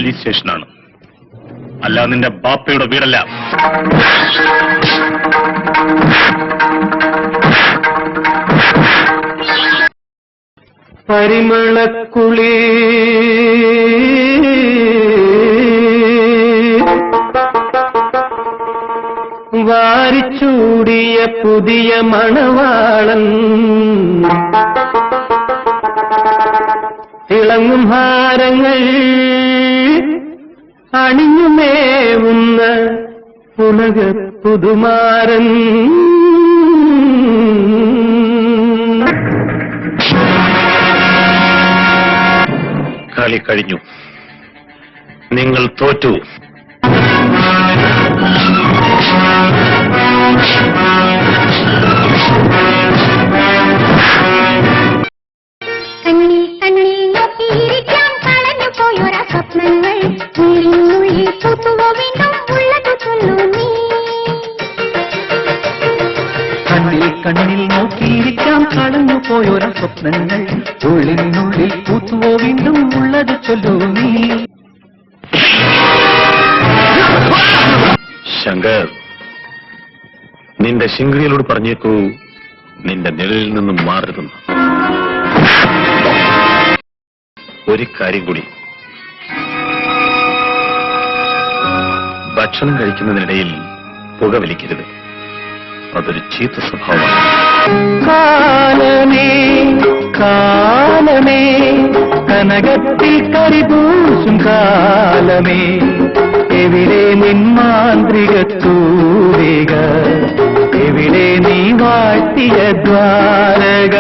Police സ്റ്റേഷനാണ്, അല്ല നിന്റെ ബാപ്പയുടെ വീടല്ല. പരിമളക്കുളി വാരിച്ചൂടിയ പുതിയ മണവാളൻ തിളങ്ങും ഹാരങ്ങൾ അണിഞ്ഞുമേവുന്ന ഉലക പുതുമാരൻ. കളി കഴിഞ്ഞു, നിങ്ങൾ തോറ്റു. കണ്ണിൽ നോക്കിയിരിക്കാം കളഞ്ഞു പോയൊര സ്വപ്നങ്ങൾ, ഉള്ളിനുള്ളിൽ പൂത്തുവോ വീണ്ടും ഉള്ളത് ചൊല്ലൂ നീ. ശങ്കർ, നിന്റെ ശിങ്കരിയോട് പറഞ്ഞേക്കൂ നിന്റെ നിഴലിൽ നിന്നും മാറരുതെന്ന്. ഒരു കാര്യം കൂടി, ഭക്ഷണം കഴിക്കുന്നതിനിടയിൽ പുകവലിക്കരുത്, അതൊരു ചീത്ത സ്വഭാവമാണ്. കാലമേ കാലമേ കനകത്തിൽ കരിപൂശും കാലമേ, എവിടെ നിൻ മാന്ത്രിക തൂലിക, എവിടെ നീ വാഴ്ത്തിയ ദ്വാരക.